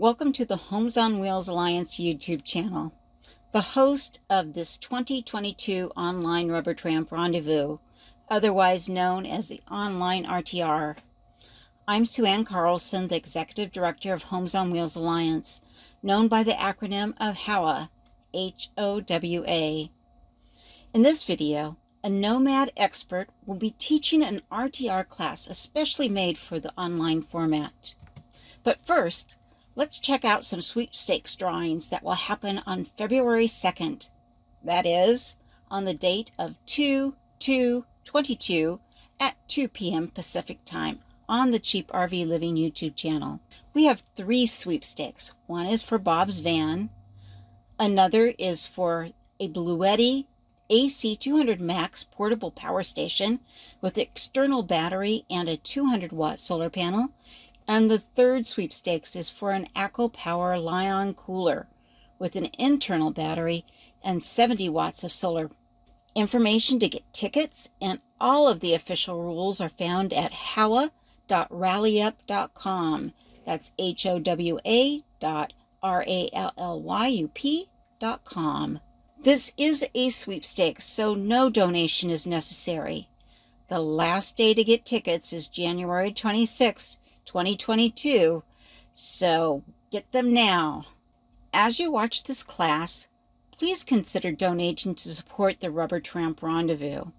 Welcome to the Homes on Wheels Alliance YouTube channel. The host of this 2022 online rubber tramp rendezvous, otherwise known as the online RTR. I'm Sue Ann Carlson, the Executive Director of Homes on Wheels Alliance, known by the acronym of HOWA, H-O-W-A. In this video, a Nomad expert will be teaching an RTR class especially made for the online format. But first, let's check out some sweepstakes drawings that will happen on February 2nd. That is, on the date of 2/2/22 at 2 p.m. Pacific Time on the Cheap RV Living YouTube channel. We have 3 sweepstakes. One is for Bob's van. Another is for a Bluetti AC 200 Max portable power station with external battery and a 200-watt solar panel. And the third sweepstakes is for an ACO Power Lion cooler with an internal battery and 70 watts of solar. Information to get tickets and all of the official rules are found at howa.rallyup.com. That's HOWA.RALLYUP.com. This is a sweepstakes, so no donation is necessary. The last day to get tickets is January 26th. 2022, so get them now. As you watch this class, please consider donating to support the Rubber Tramp Rendezvous.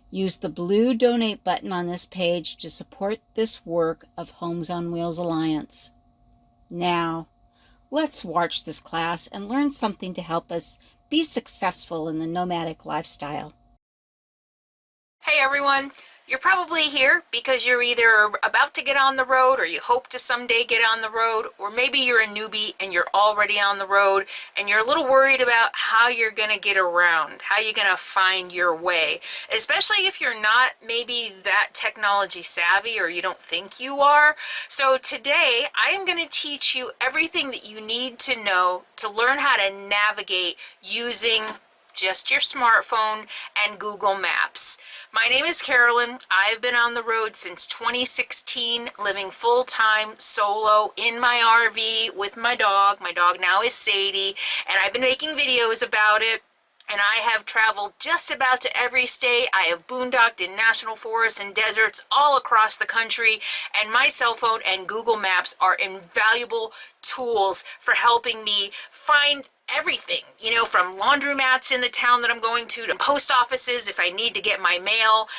Use the blue donate button on this page to support this work of Homes on Wheels Alliance. Now, let's watch this class and learn something to help us be successful in the nomadic lifestyle. Hey everyone! You're probably here because you're either about to get on the road or you hope to someday get on the road, or maybe you're a newbie and you're already on the road and you're a little worried about how you're going to get around, how you're going to find your way, especially if you're not maybe that technology savvy or you don't think you are. So today I am going to teach you everything that you need to know to learn how to navigate using just your smartphone and Google Maps. My name is Carolyn. I've been on the road since 2016, living full-time solo in my RV with my dog. My dog now is Sadie, and I've been making videos about it. And I have traveled just about to every state. I have boondocked in national forests and deserts all across the country. And my cell phone and Google Maps are invaluable tools for helping me find everything, you know, from laundromats in the town that I'm going to post offices if I need to get my mail,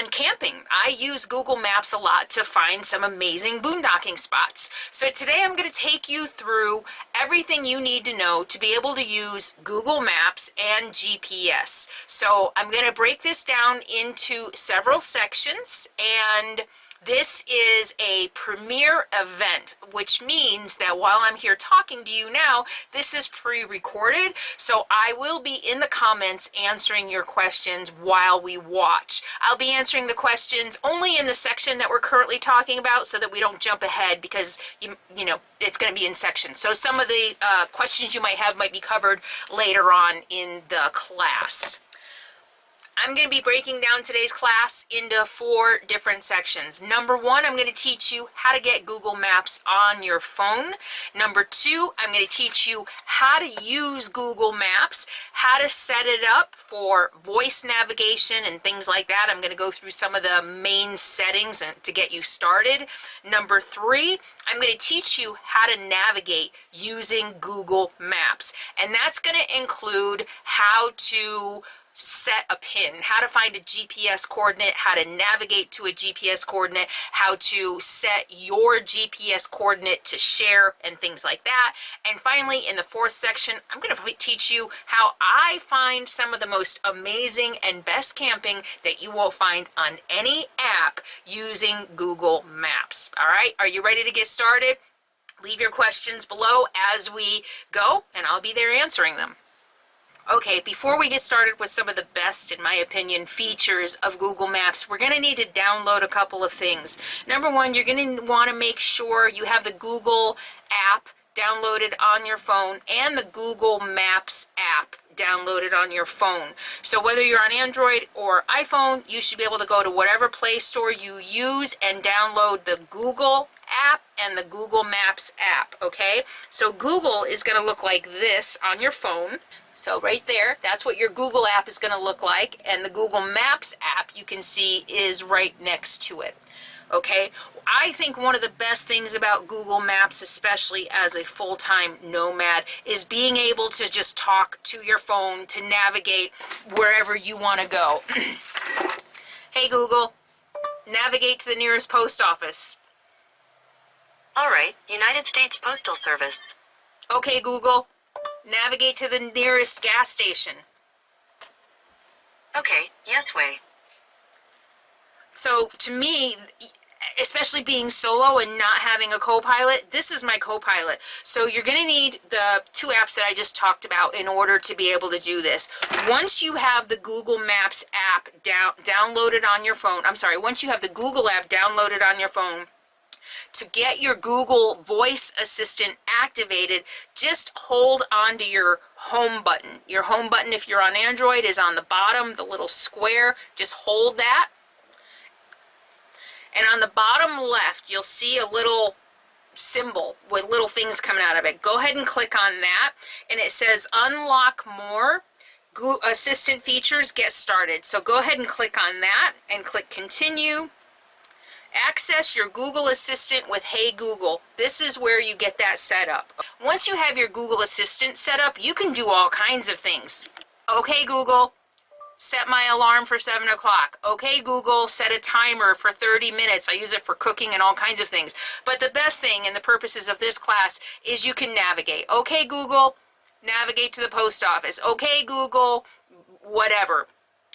and camping. I use Google Maps a lot to find some amazing boondocking spots. So today I'm going to take you through everything you need to know to be able to use Google Maps and GPS. So I'm going to break this down into several sections, and this is a premiere event, which means that while I'm here talking to you now, this is pre-recorded, so I will be in the comments answering your questions while we watch. I'll be answering the questions only in the section that we're currently talking about so that we don't jump ahead, because you know it's going to be in sections. So some of the questions you might have might be covered later on in the class. I'm going to be breaking down today's class into 4 different sections. Number 1, I'm going to teach you how to get Google Maps on your phone. Number 2, I'm going to teach you how to use Google Maps, how to set it up for voice navigation and things like that. I'm going to go through some of the main settings to get you started. Number 3, I'm going to teach you how to navigate using Google Maps. And that's going to include how to set a pin, how to find a GPS coordinate, how to navigate to a GPS coordinate, how to set your GPS coordinate to share, and things like that. And finally, in the 4th section, I'm going to teach you how I find some of the most amazing and best camping that you will find on any app using Google Maps. All right, are you ready to get started? Leave your questions below as we go, and I'll be there answering them. Okay, before we get started with some of the best, in my opinion, features of Google Maps, we're going to need to download a couple of things. Number 1, you're going to want to make sure you have the Google app downloaded on your phone and the Google Maps app downloaded on your phone. So whether you're on Android or iPhone, you should be able to go to whatever Play Store you use and download the Google app and the Google Maps app, okay? So Google is going to look like this on your phone. So right there, that's what your Google app is going to look like, and the Google Maps app, you can see, is right next to it. Okay, I think one of the best things about Google Maps, especially as a full-time nomad, is being able to just talk to your phone to navigate wherever you want to go. Hey Google, navigate to the nearest post office. All right, United States Postal Service. Okay Google, navigate to the nearest gas station. Okay, yes way. So to me, especially being solo and not having a co-pilot, this is my co-pilot. So you're going to need the two apps that I just talked about in order to be able to do this. Once you have the Google Maps app downloaded on your phone, once you have the Google app downloaded on your phone, to get your Google Voice Assistant activated, just hold on to your home button. Your home button, if you're on Android, is on the bottom, the little square. Just hold that. And on the bottom left, you'll see a little symbol with little things coming out of it. Go ahead and click on that. And it says unlock more Google Assistant features, get started. So go ahead and click on that and click continue. Access your Google Assistant with Hey Google. This is where you get that set up. Once you have your Google Assistant set up, you can do all kinds of things. Okay Google, set my alarm for 7 o'clock. Okay Google, set a timer for 30 minutes. I use it for cooking and all kinds of things. But the best thing, and the purposes of this class, is you can navigate. Okay Google, navigate to the post office. Okay Google, whatever.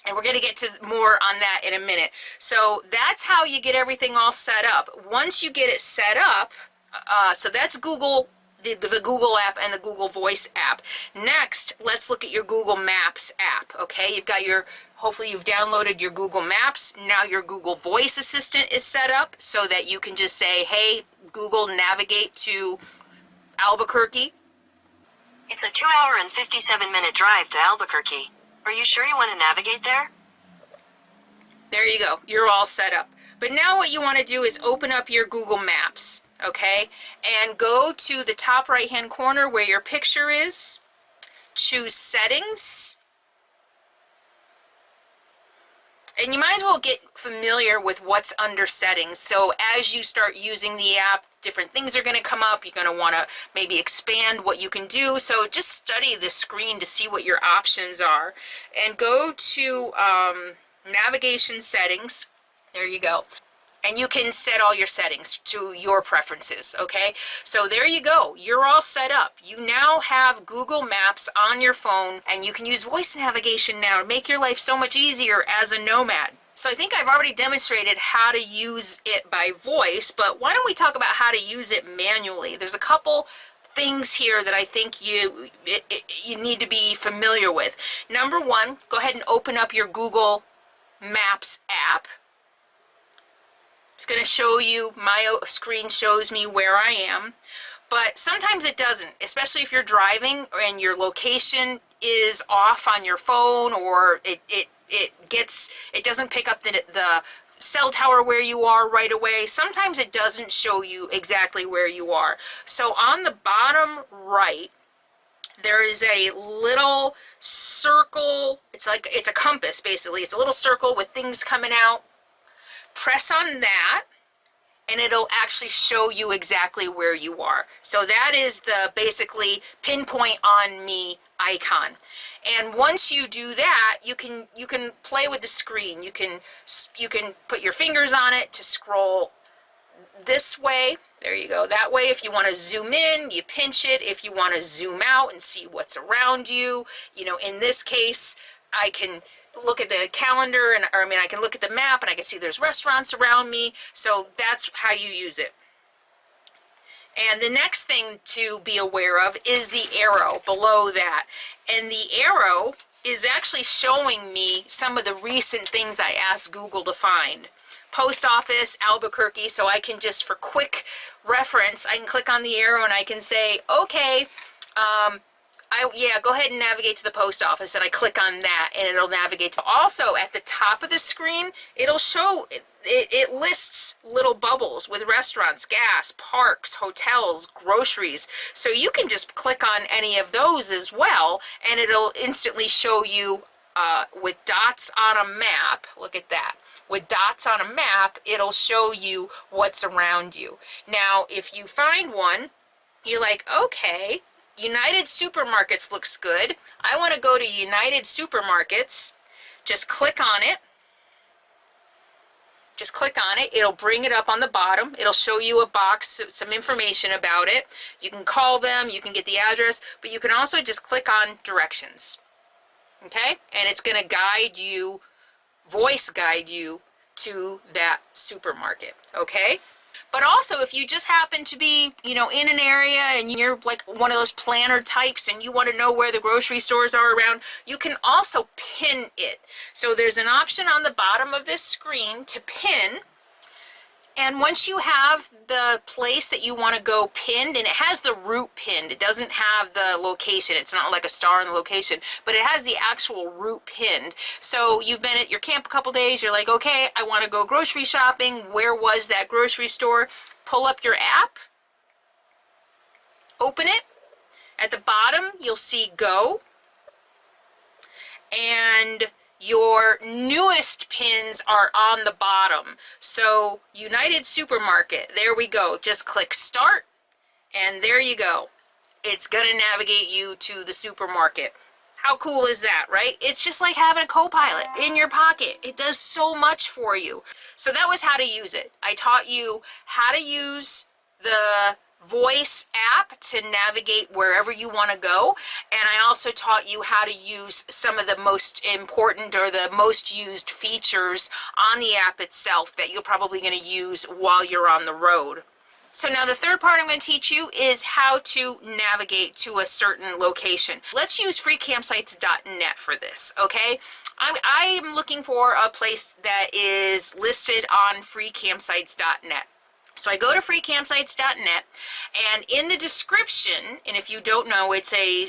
And we're going to get to more on that in a minute. So that's how you get everything all set up. Once you get it set up, so that's Google, the Google app and the Google Voice app. Next, let's look at your Google Maps app, okay? You've got your, hopefully you've downloaded your Google Maps. Now your Google Voice Assistant is set up so that you can just say, hey, Google, navigate to Albuquerque. It's a 2-hour and 57-minute drive to Albuquerque. Are you sure you want to navigate there? There you go. You're all set up. But now what you want to do is open up your Google Maps, okay? And go to the top right-hand corner where your picture is. Choose Settings. And you might as well get familiar with what's under Settings. So as you start using the app, different things are going to come up. You're going to want to maybe expand what you can do. So just study the screen to see what your options are. And go to Navigation Settings. There you go. And you can set all your settings to your preferences, okay? So there you go. You're all set up. You now have Google Maps on your phone, and you can use voice navigation now to make your life so much easier as a nomad. So I think I've already demonstrated how to use it by voice, but why don't we talk about how to use it manually? There's a couple things here that I think you need to be familiar with. Number one, go ahead and open up your Google Maps app. It's going to show you, my screen shows me where I am, but sometimes it doesn't, especially if you're driving and your location is off on your phone, or it doesn't pick up the cell tower where you are right away. Sometimes it doesn't show you exactly where you are. So on the bottom right, there is a little circle. It's a compass, basically. It's a little circle with things coming out. Press on that, and it'll actually show you exactly where you are. So that is the basically pinpoint on me icon. And once you do that, you can play with the screen. You can put your fingers on it to scroll this way. There you go. That way, if you want to zoom in, you pinch it. If you want to zoom out and see what's around you, in this case, I can look at the calendar, I can look at the map and I can see there's restaurants around me. So that's how you use it. And the next thing to be aware of is the arrow below that. And the arrow is actually showing me some of the recent things I asked Google to find. Post office, Albuquerque, so I can just, for quick reference, I can click on the arrow and I can say, okay, Yeah, go ahead and navigate to the post office, and I click on that and it'll navigate to. Also at the top of the screen, it'll show it lists little bubbles with restaurants, gas, parks, hotels, groceries. So you can just click on any of those as well, and it'll instantly show you with dots on a map. Look at that. With dots on a map, it'll show you what's around you. Now, if you find one, you're like, okay, United Supermarkets looks good. I want to go to United Supermarkets. Just click on it. Just click on it. It'll bring it up on the bottom. It'll show you a box, some information about it. You can call them, you can get the address, but you can also just click on directions. Okay? And it's going to guide you, voice guide you to that supermarket. Okay? But also, if you just happen to be, in an area and you're like one of those planner types and you want to know where the grocery stores are around, you can also pin it. So there's an option on the bottom of this screen to pin. And once you have the place that you want to go pinned, and it has the route pinned, it doesn't have the location, it's not like a star in the location, but it has the actual route pinned. So you've been at your camp a couple days, you're like, okay, I want to go grocery shopping. Where was that grocery store? Pull up your app, open it. At the bottom, you'll see go. And your newest pins are on the bottom. So United Supermarket, there we go. Just click start, and there you go. It's gonna navigate you to the supermarket. How cool is that, right? It's just like having a co-pilot in your pocket. It does so much for you. So that was how to use it. I taught you how to use the voice app to navigate wherever you want to go, and I also taught you how to use some of the most important or the most used features on the app itself that you're probably going to use while you're on the road. So now the third part I'm going to teach you is how to navigate to a certain location. Let's use freecampsites.net for this, okay? I'm looking for a place that is listed on freecampsites.net. So I go to freecampsites.net, and in the description, and if you don't know, it's a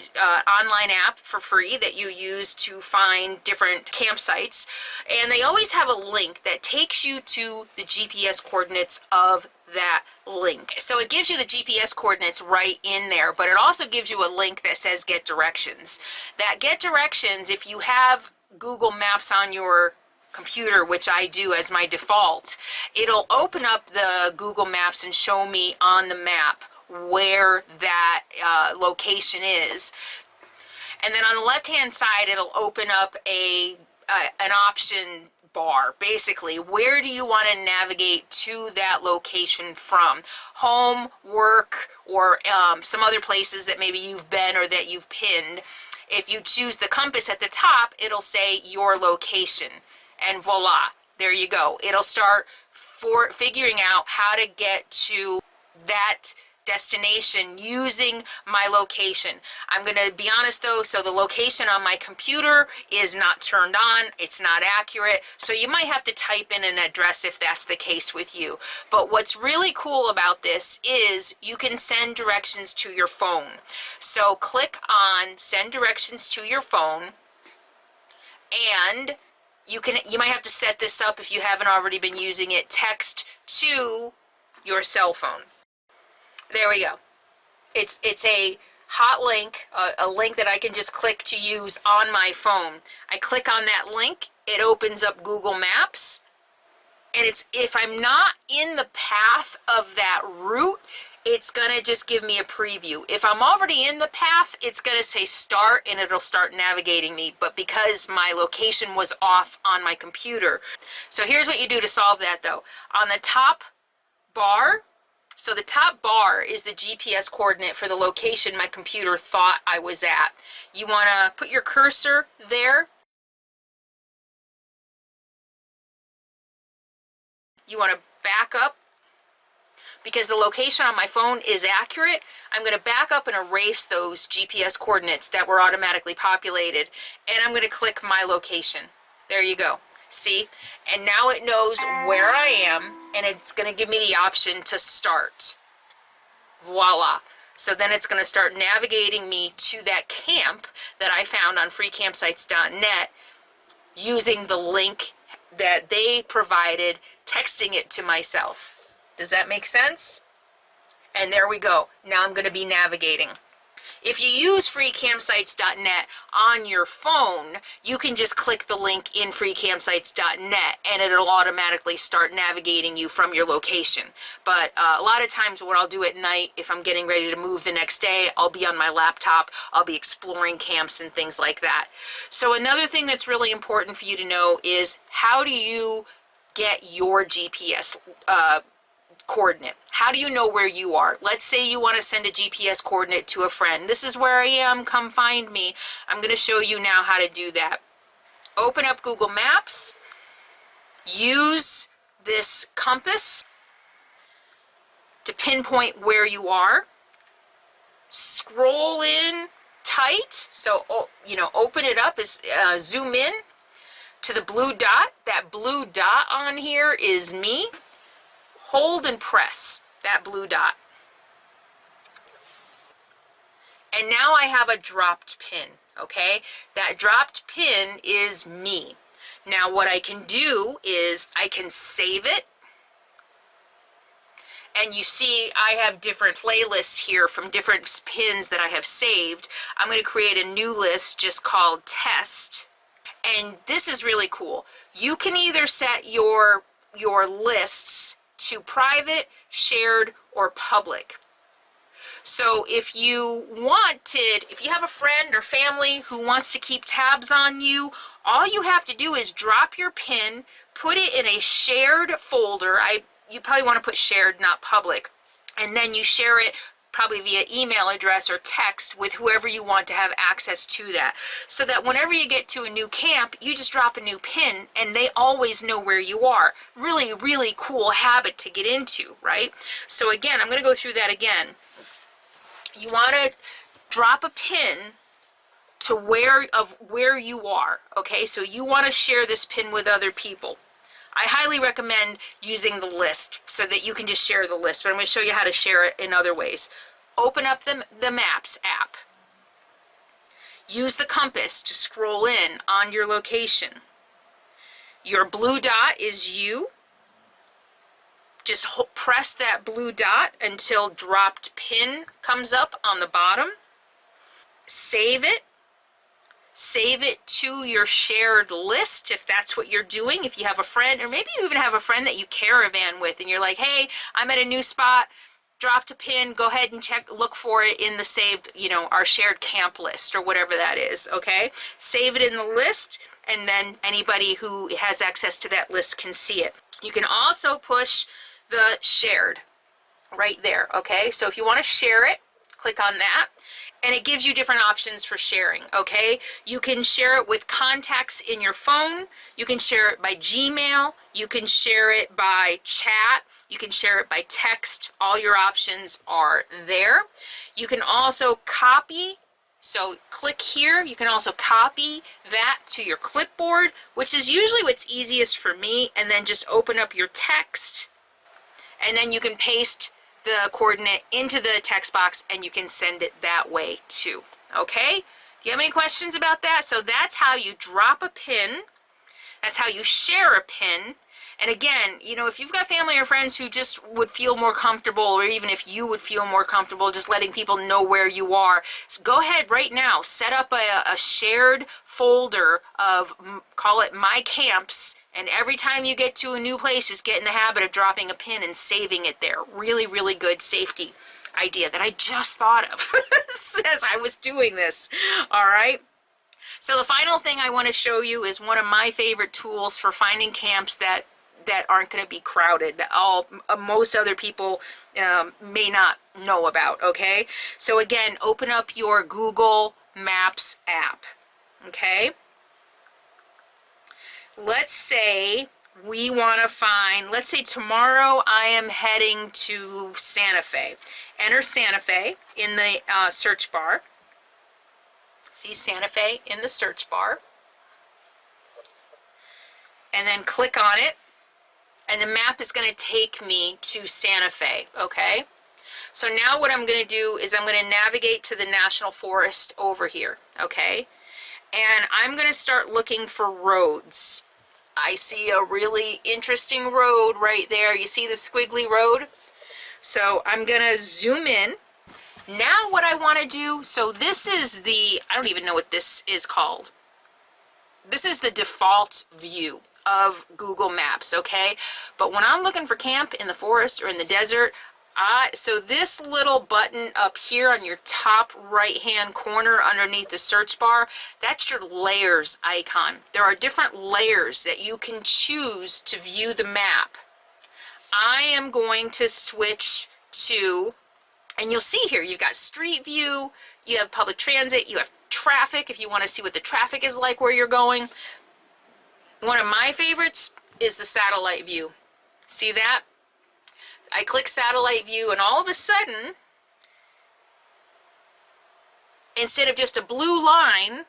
online app for free that you use to find different campsites, and they always have a link that takes you to the GPS coordinates of that link. So it gives you the GPS coordinates right in there, but it also gives you a link that says get directions. That get directions, if you have Google Maps on your computer, which I do as my default, it'll open up the Google Maps and show me on the map where that location is. And then on the left hand side, it'll open up an option bar. Basically, where do you want to navigate to that location from? Home, work, or some other places that maybe you've been or that you've pinned. If you choose the compass at the top, it'll say your location. And voila, there you go. It'll start figuring out how to get to that destination using my location. I'm going to be honest though, so the location on my computer is not turned on. It's not accurate. So you might have to type in an address if that's the case with you. But what's really cool about this is you can send directions to your phone. So click on send directions to your phone, and you might have to set this up if you haven't already been using it. Text to your cell phone. There we go. It's a hot link, a link that I can just click to use on my phone. I click on that link, it opens up Google Maps, and if I'm not in the path of that route, it's gonna just give me a preview. If I'm already in the path, it's gonna say start and it'll start navigating me, but because my location was off on my computer. So here's what you do to solve that though. On the top bar, so the top bar is the GPS coordinate for the location my computer thought I was at. You wanna put your cursor there. You wanna back up. Because the location on my phone is accurate, I'm going to back up and erase those GPS coordinates that were automatically populated, and I'm going to click my location. There you go. See? And now it knows where I am, and it's going to give me the option to start. Voila. So then it's going to start navigating me to that camp that I found on freecampsites.net using the link that they provided, texting it to myself. Does that make sense? And there we go. Now I'm going to be navigating. If you use freecampsites.net on your phone, you can just click the link in freecampsites.net and it'll automatically start navigating you from your location. But a lot of times what I'll do at night, if I'm getting ready to move the next day, I'll be on my laptop, I'll be exploring camps and things like that. So another thing that's really important for you to know is, how do you get your GPS coordinate? How do you know where you are? Let's say you want to send a GPS coordinate to a friend. This is where I am, come find me. I'm going to show you now how to do that. Open up Google Maps. Use this compass to pinpoint where you are. Scroll in tight. So, open it up, zoom in to the blue dot. That blue dot on here is me. Hold and press that blue dot. And now I have a dropped pin, okay? That dropped pin is me. Now what I can do is I can save it. And you see I have different playlists here from different pins that I have saved. I'm going to create a new list just called test. And this is really cool. You can either set your lists to private, shared, or public. So if you have a friend or family who wants to keep tabs on you, all you have to do is drop your pin, put it in a shared folder. You probably want to put shared, not public. And then you share it probably via email address or text with whoever you want to have access to that. So that whenever you get to a new camp, you just drop a new pin and they always know where you are. Really, really cool habit to get into, right? So again, I'm going to go through that again. You want to drop a pin to where you are, okay? So you want to share this pin with other people. I highly recommend using the list so that you can just share the list, but I'm going to show you how to share it in other ways. Open up the Maps app. Use the compass to scroll in on your location. Your blue dot is you. Just press that blue dot until dropped pin comes up on the bottom. Save it. Save it to your shared list if that's what you're doing. If you have a friend, or maybe you even have a friend that you caravan with and you're like, hey, I'm at a new spot, dropped a pin, go ahead and look for it in the saved, our shared camp list or whatever that is, okay? Save it in the list, and then anybody who has access to that list can see it. You can also push the shared right there, okay? So if you want to share it, click on that. And it gives you different options for sharing, okay? You can share it with contacts in your phone. You can share it by Gmail. You can share it by chat. You can share it by text. All your options are there. You can also copy. So click here. You can also copy that to your clipboard, which is usually what's easiest for me. And then just open up your text. And then you can paste the coordinate into the text box and you can send it that way too. Okay? Do you have any questions about that? So that's how you drop a pin. That's how you share a pin. And again, if you've got family or friends who just would feel more comfortable, or even if you would feel more comfortable just letting people know where you are, so go ahead right now, set up a shared folder of, call it My Camps, and every time you get to a new place, just get in the habit of dropping a pin and saving it there. Really, really good safety idea that I just thought of as I was doing this. All right. So the final thing I want to show you is one of my favorite tools for finding camps that aren't going to be crowded, that most other people may not know about, okay? So again, open up your Google Maps app, okay? Let's say we want to find, let's say tomorrow I am heading to Santa Fe. Enter Santa Fe in the search bar. See Santa Fe in the search bar. And then click on it. And the map is going to take me to Santa Fe, okay? So now what I'm going to do is I'm going to navigate to the National Forest over here, okay? And I'm going to start looking for roads. I see a really interesting road right there. You see the squiggly road? So I'm going to zoom in. Now what I want to do, so this is the, I don't even know what this is called. This is the default view of Google Maps, okay? But when I'm looking for camp in the forest or in the desert, so this little button up here on your top right hand corner underneath the search bar, that's your layers icon. There are different layers that you can choose to view the map. I am going to switch to, and you'll see here, you've got street view, you have public transit, you have traffic if you want to see what the traffic is like where you're going. One of my favorites is the satellite view. See that? I click satellite view and all of a sudden, instead of just a blue line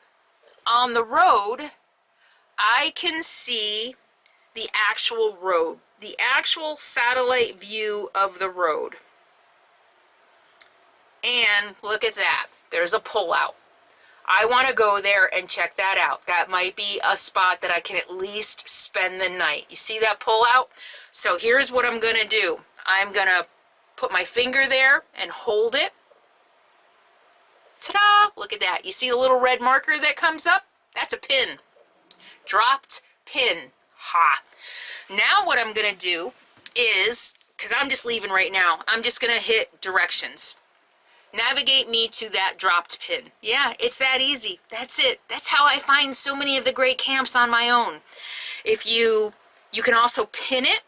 on the road, I can see the actual road, the actual satellite view of the road. And look at that, there's a pullout. I want to go there and check that out. That might be a spot that I can at least spend the night. You see that pullout? So here's what I'm going to do. I'm going to put my finger there and hold it. Ta-da! Look at that. You see the little red marker that comes up? That's a pin. Dropped pin. Ha! Now what I'm going to do is, because I'm just leaving right now, I'm just going to hit directions. Navigate me to that dropped pin. Yeah, it's that easy. That's it. That's how I find so many of the great camps on my own. If you can also pin it.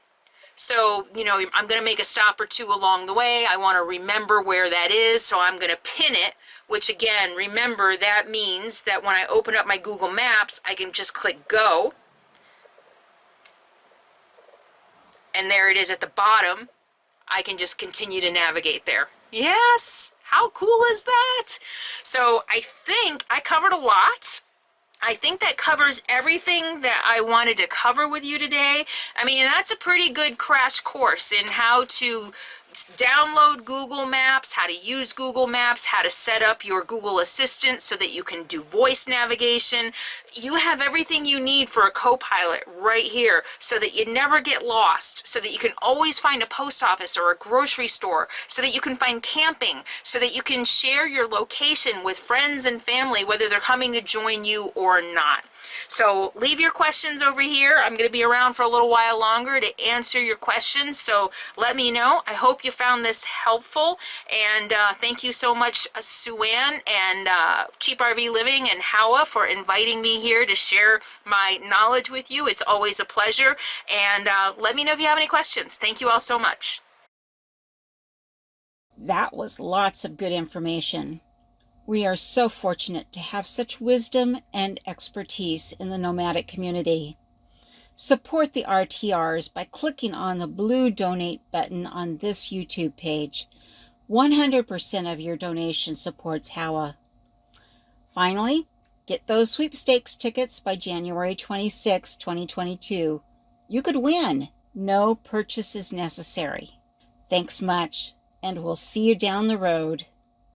So, you know, I'm going to make a stop or two along the way. I want to remember where that is, so I'm going to pin it, which again, remember, that means that when I open up my Google Maps, I can just click go. And there it is at the bottom. I can just continue to navigate there. Yes! How cool is that? So I think I covered a lot. I think that covers everything that I wanted to cover with you today. I mean, that's a pretty good crash course in how to download Google Maps, how to use Google Maps, how to set up your Google Assistant so that you can do voice navigation. You have everything you need for a co-pilot right here so that you never get lost, so that you can always find a post office or a grocery store, so that you can find camping, so that you can share your location with friends and family, whether they're coming to join you or not. So leave your questions over here. I'm going to be around for a little while longer to answer your questions, so let me know. I hope you found this helpful, and thank you so much, Sue-Ann and Cheap RV Living and HOWA for inviting me here to share my knowledge with you. It's always a pleasure, and let me know if you have any questions. Thank you all so much. That was lots of good information. We are so fortunate to have such wisdom and expertise in the nomadic community. Support the RTRs by clicking on the blue donate button on this YouTube page. 100% of your donation supports HOWA. Finally, get those sweepstakes tickets by January 26, 2022. You could win. No purchase is necessary. Thanks much, and we'll see you down the road.